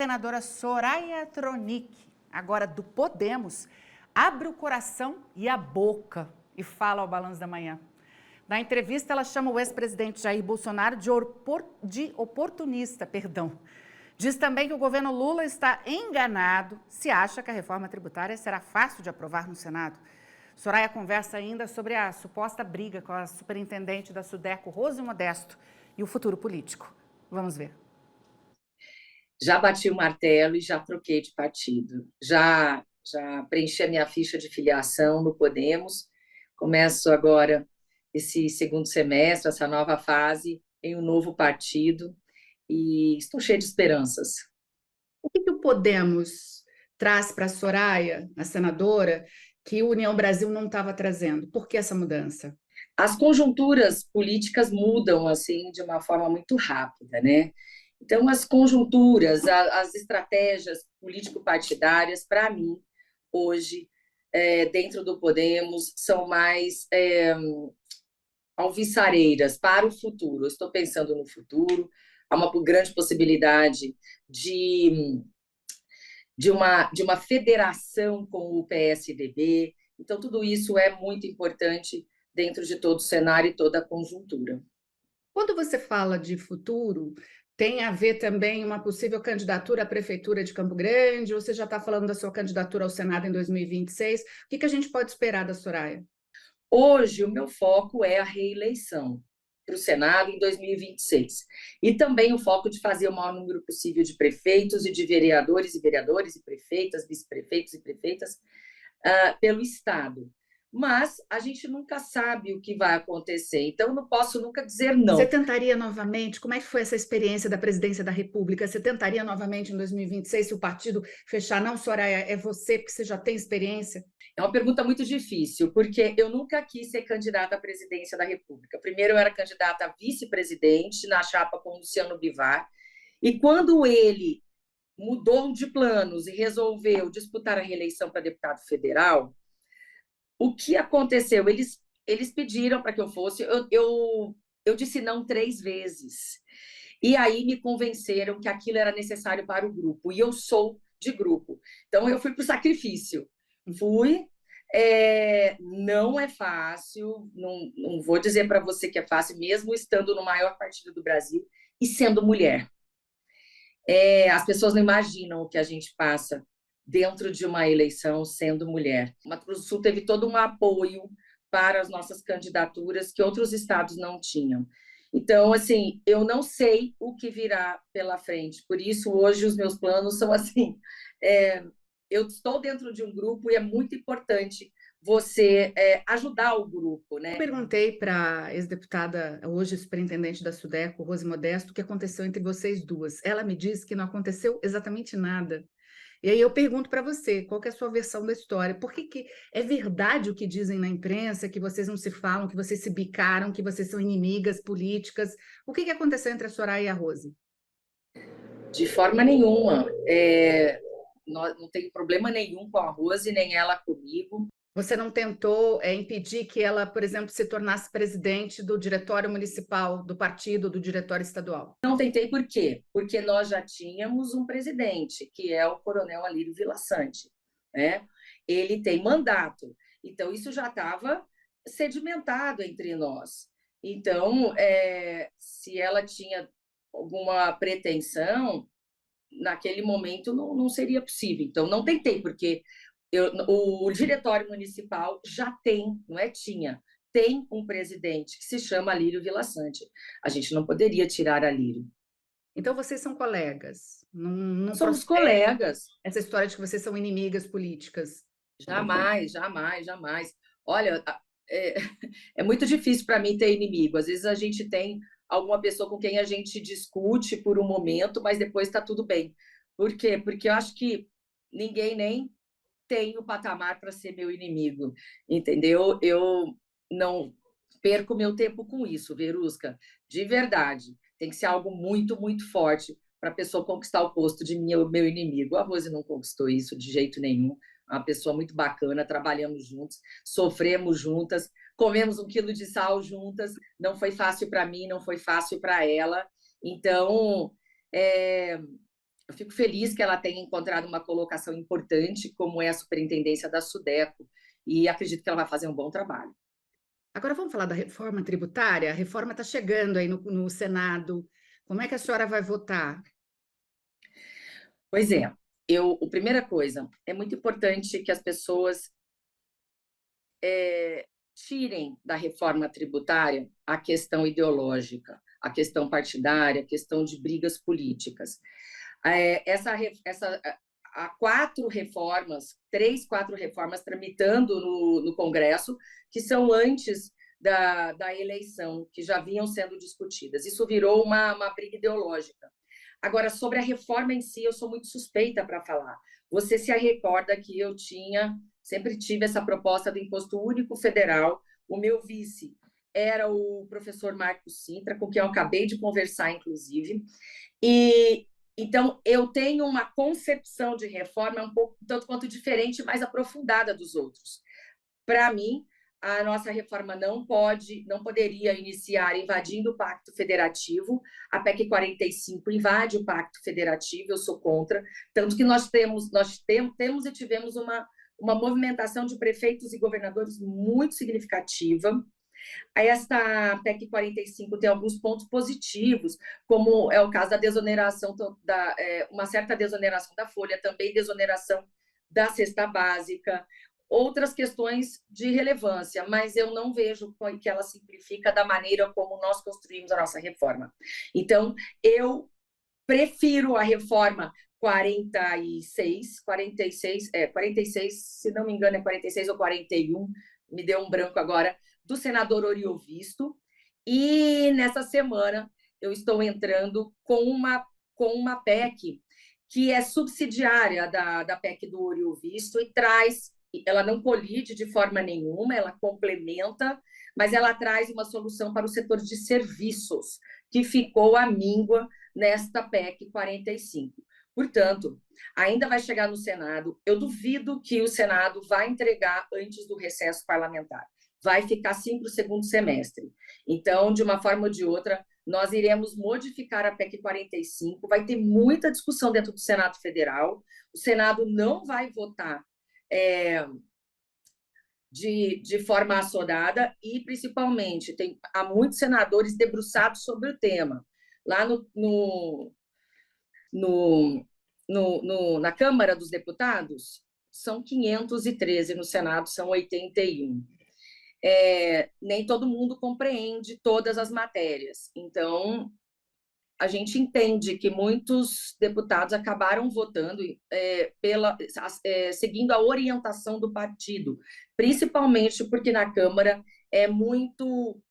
Senadora Soraya Tronic, agora do Podemos, abre o coração e a boca e fala ao Balanço da Manhã. Na entrevista, ela chama o ex-presidente Jair Bolsonaro de oportunista. Diz também que o governo Lula está enganado se acha que a reforma tributária será fácil de aprovar no Senado. Soraya conversa ainda sobre a suposta briga com a superintendente da Sudeco, Rose Modesto, e o futuro político. Vamos ver. Já bati o martelo e já troquei de partido. Já preenchi a minha ficha de filiação no Podemos. Começo agora esse segundo semestre, essa nova fase, em um novo partido e estou cheia de esperanças. O que o Podemos traz para a Soraya, a senadora, que o União Brasil não estava trazendo? Por que essa mudança? As conjunturas políticas mudam assim de uma forma muito rápida, né? Então, as conjunturas, as estratégias político-partidárias, para mim, hoje, dentro do Podemos, são mais alvissareiras para o futuro. Eu estou pensando no futuro, há uma grande possibilidade de uma federação com o PSDB. Então, tudo isso é muito importante dentro de todo o cenário e toda a conjuntura. Quando você fala de futuro, tem a ver também uma possível candidatura à Prefeitura de Campo Grande, ou você já está falando da sua candidatura ao Senado em 2026? O que a gente pode esperar da Soraya? Hoje, o meu foco é a reeleição para o Senado em 2026. E também o foco de fazer o maior número possível de prefeitos e de vereadores e prefeitas, vice-prefeitos e prefeitas pelo Estado. Mas a gente nunca sabe o que vai acontecer, então não posso nunca dizer não. Você tentaria novamente? Como é que foi essa experiência da presidência da República? Você tentaria novamente em 2026 se o partido fechar? Não, Soraya, é você, porque você já tem experiência? É uma pergunta muito difícil, porque eu nunca quis ser candidata à presidência da República. Primeiro, eu era candidata a vice-presidente na chapa com o Luciano Bivar, e quando ele mudou de planos e resolveu disputar a reeleição para deputado federal, o que aconteceu? Eles pediram para que eu fosse, eu disse não 3 vezes. E aí me convenceram que aquilo era necessário para o grupo, e eu sou de grupo. Então, eu fui para o sacrifício. Fui. Não é fácil, não vou dizer para você que é fácil, mesmo estando no maior partido do Brasil e sendo mulher. As pessoas não imaginam o que a gente passa dentro de uma eleição sendo mulher. O Mato Grosso do Sul teve todo um apoio para as nossas candidaturas que outros estados não tinham. Então, assim, eu não sei o que virá pela frente. Por isso, hoje, os meus planos são assim. Eu estou dentro de um grupo e é muito importante você ajudar o grupo, né? Eu perguntei para a ex-deputada, hoje superintendente da Sudeco, Rose Modesto, o que aconteceu entre vocês duas. Ela me disse que não aconteceu exatamente nada. E aí eu pergunto para você, qual que é a sua versão da história? Por que é verdade o que dizem na imprensa, que vocês não se falam, que vocês se bicaram, que vocês são inimigas políticas? O que aconteceu entre a Soraya e a Rose? De forma nenhuma. Não tenho problema nenhum com a Rose, nem ela comigo. Você não tentou impedir que ela, por exemplo, se tornasse presidente do diretório municipal do partido, do diretório estadual? Não tentei por quê? Porque nós já tínhamos um presidente, que é o coronel Alírio Vilaçante, né? Ele tem mandato, então isso já estava sedimentado entre nós. Então, se ela tinha alguma pretensão, naquele momento não seria possível. Então, não tentei, porque o diretório municipal já tem, não é tinha, tem um presidente que se chama Alírio Vilaçante. A gente não poderia tirar Alírio. Então, vocês são colegas? Não Somos procede colegas. essa história de que vocês são inimigas políticas? Jamais, jamais, jamais. Olha, é muito difícil para mim ter inimigo. Às vezes a gente tem alguma pessoa com quem a gente discute por um momento, mas depois está tudo bem. Por quê? Porque eu acho que ninguém nem tem o patamar para ser meu inimigo, entendeu? Eu não perco meu tempo com isso, Verusca, de verdade. Tem que ser algo muito, muito forte para a pessoa conquistar o posto de meu inimigo. A Rose não conquistou isso de jeito nenhum. É uma pessoa muito bacana, trabalhamos juntos, sofremos juntas, comemos 1 quilo de sal juntas. Não foi fácil para mim, não foi fácil para ela. Então, eu fico feliz que ela tenha encontrado uma colocação importante, como é a superintendência da SUDECO, e acredito que ela vai fazer um bom trabalho. Agora vamos falar da reforma tributária? A reforma está chegando aí no Senado. Como é que a senhora vai votar? Pois é, a primeira coisa, é muito importante que as pessoas tirem da reforma tributária a questão ideológica, a questão partidária, a questão de brigas políticas. Há 4 reformas tramitando no Congresso, que são antes da eleição, que já vinham sendo discutidas. Isso virou uma briga ideológica. Agora, sobre a reforma em si, eu sou muito suspeita para falar. Você se recorda que eu sempre tive essa proposta do Imposto Único Federal. O meu vice era o professor Marcos Sintra, com quem eu acabei de conversar, inclusive. Então, eu tenho uma concepção de reforma um pouco, tanto quanto diferente, mais aprofundada dos outros. Para mim, a nossa reforma não poderia iniciar invadindo o Pacto Federativo. A PEC 45 invade o Pacto Federativo, eu sou contra. Tanto que nós temos e tivemos uma movimentação de prefeitos e governadores muito significativa. Esta PEC 45 tem alguns pontos positivos, como é o caso da desoneração, uma certa desoneração da folha, também desoneração da cesta básica, outras questões de relevância, mas eu não vejo que ela simplifica da maneira como nós construímos a nossa reforma. Então, eu prefiro a reforma 46, se não me engano é 46 ou 41, me deu um branco agora, do senador Oriovisto, e nessa semana eu estou entrando com uma PEC que é subsidiária da PEC do Oriovisto e ela não colide de forma nenhuma, ela complementa, mas ela traz uma solução para o setor de serviços, que ficou à míngua nesta PEC 45. Portanto, ainda vai chegar no Senado. Eu duvido que o Senado vai entregar antes do recesso parlamentar. Vai ficar sim para o segundo semestre. Então, de uma forma ou de outra, nós iremos modificar a PEC 45. Vai ter muita discussão dentro do Senado Federal. O Senado não vai votar de forma assodada e, principalmente, há muitos senadores debruçados sobre o tema. Lá na Câmara dos Deputados, são 513, no Senado são 81. Nem todo mundo compreende todas as matérias. Então, a gente entende que muitos deputados acabaram votando seguindo a orientação do partido, principalmente porque na Câmara é muito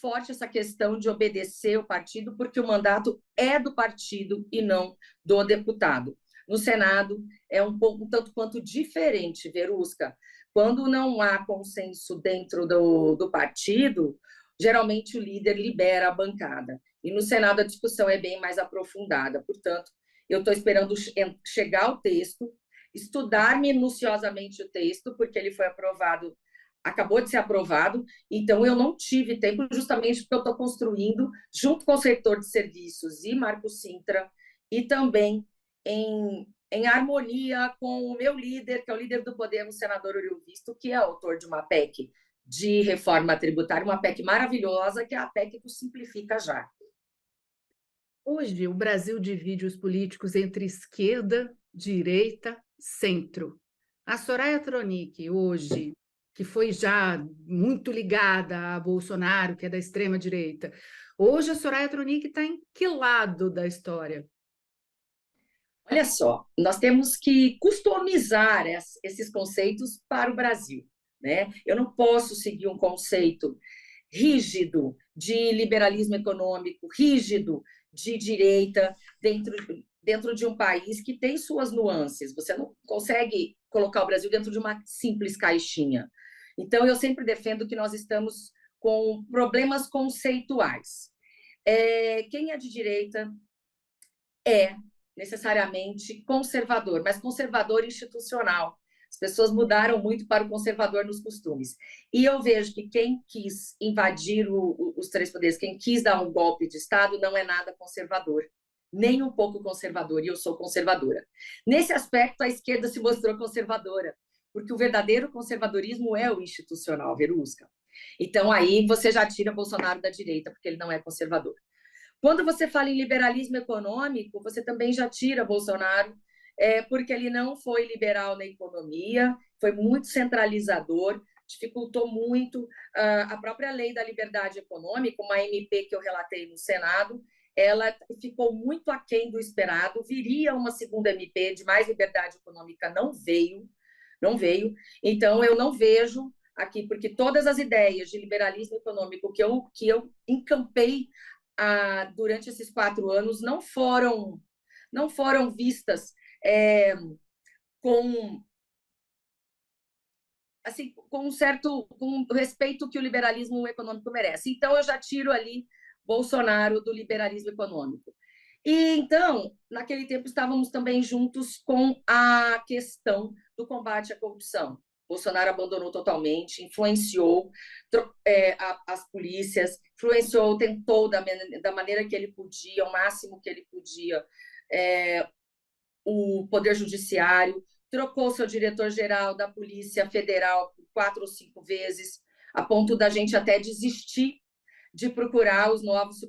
forte essa questão de obedecer o partido, porque o mandato é do partido e não do deputado. No Senado é um tanto quanto diferente, Verusca. Quando não há consenso dentro do partido, geralmente o líder libera a bancada. E no Senado a discussão é bem mais aprofundada. Portanto, eu estou esperando chegar o texto, estudar minuciosamente o texto, porque ele foi aprovado, acabou de ser aprovado, então eu não tive tempo, justamente porque eu estou construindo, junto com o setor de serviços e Marcos Sintra, e também em harmonia com o meu líder, que é o líder do Podemos, o senador Oriovisto, que é autor de uma PEC de reforma tributária, uma PEC maravilhosa, que é a PEC do Simplifica Já. Hoje, o Brasil divide os políticos entre esquerda, direita, centro. A Soraya Tronic, hoje, que foi já muito ligada a Bolsonaro, que é da extrema-direita, hoje a Soraya Tronic está em que lado da história? Olha só, nós temos que customizar esses conceitos para o Brasil, né? Eu não posso seguir um conceito rígido de liberalismo econômico, rígido de direita, dentro de um país que tem suas nuances. Você não consegue colocar o Brasil dentro de uma simples caixinha. Então, eu sempre defendo que nós estamos com problemas conceituais. Quem é de direita é necessariamente conservador, mas conservador institucional. As pessoas mudaram muito para o conservador nos costumes. E eu vejo que quem quis invadir os três poderes, quem quis dar um golpe de Estado, não é nada conservador. nem um pouco conservador, e eu sou conservadora. Nesse aspecto, a esquerda se mostrou conservadora, porque o verdadeiro conservadorismo é o institucional, Verusca. Então, aí você já tira Bolsonaro da direita, porque ele não é conservador. Quando você fala em liberalismo econômico, você também já tira Bolsonaro, porque ele não foi liberal na economia, foi muito centralizador, dificultou muito a própria lei da liberdade econômica, uma MP que eu relatei no Senado, ela ficou muito aquém do esperado, viria uma segunda MP de mais liberdade econômica, não veio, não veio. Então, eu não vejo aqui, porque todas as ideias de liberalismo econômico que eu encampei durante esses 4 anos não foram vistas com assim, com o respeito que o liberalismo econômico merece. Então, eu já tiro ali Bolsonaro do liberalismo econômico. E então, naquele tempo, estávamos também juntos com a questão do combate à corrupção. Bolsonaro abandonou totalmente, influenciou as polícias, influenciou, tentou da maneira que ele podia, o máximo que ele podia, o Poder Judiciário, trocou seu diretor-geral da Polícia Federal por 4 ou 5 vezes, a ponto da gente até desistir de procurar os novos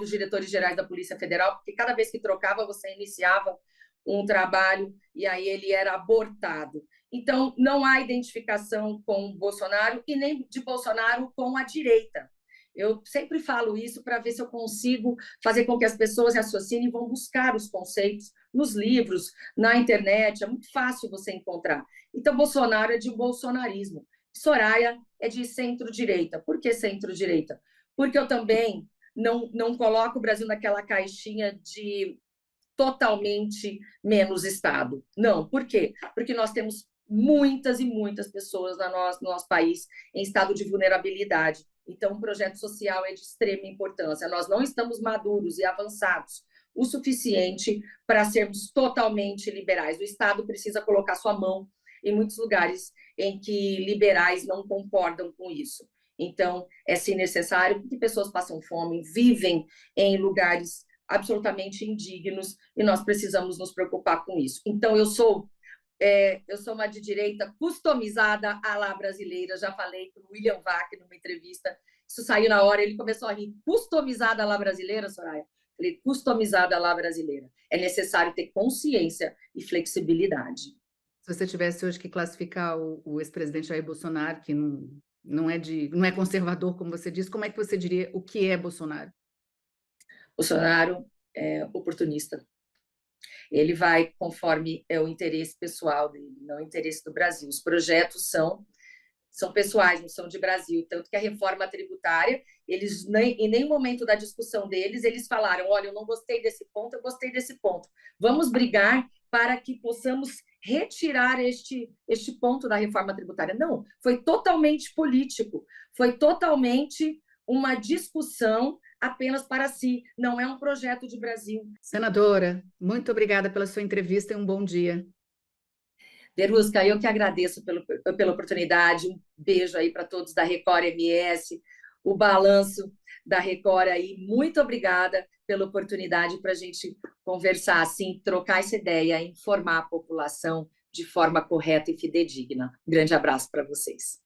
diretores gerais da Polícia Federal, porque cada vez que trocava, você iniciava um trabalho e aí ele era abortado. Então, não há identificação com o Bolsonaro e nem de Bolsonaro com a direita. Eu sempre falo isso para ver se eu consigo fazer com que as pessoas raciocinem e vão buscar os conceitos nos livros, na internet, é muito fácil você encontrar. Então, Bolsonaro é de bolsonarismo. Soraya é de centro-direita. Por que centro-direita? Porque eu também não coloco o Brasil naquela caixinha de totalmente menos Estado. Não, por quê? Porque nós temos muitas e muitas pessoas no nosso país em estado de vulnerabilidade. Então, o projeto social é de extrema importância. Nós não estamos maduros e avançados o suficiente para sermos totalmente liberais. O Estado precisa colocar sua mão em muitos lugares em que liberais não concordam com isso. Então, é sim necessário, porque pessoas passam fome, vivem em lugares absolutamente indignos e nós precisamos nos preocupar com isso. Então, eu sou uma de direita customizada à la brasileira, já falei para o William Vac numa entrevista, isso saiu na hora, ele começou a rir, customizada à la brasileira, Soraya? Falei, customizada à la brasileira. É necessário ter consciência e flexibilidade. Se você tivesse hoje que classificar o ex-presidente Jair Bolsonaro, que não é conservador, como você disse, como é que você diria o que é Bolsonaro? Bolsonaro é oportunista. Ele vai conforme o interesse pessoal dele, não o interesse do Brasil. Os projetos são pessoais, não são de Brasil. Tanto que a reforma tributária, eles em nenhum momento da discussão deles, eles falaram, olha, eu não gostei desse ponto, eu gostei desse ponto. Vamos brigar para que possamos retirar este ponto da reforma tributária. Não, foi totalmente político, foi totalmente uma discussão apenas para si, não é um projeto de Brasil. Senadora, muito obrigada pela sua entrevista e um bom dia. Verusca, eu que agradeço pela oportunidade, um beijo aí para todos da Record MS, o balanço da Record aí, muito obrigada pela oportunidade para a gente conversar assim, trocar essa ideia, informar a população de forma correta e fidedigna. Um grande abraço para vocês.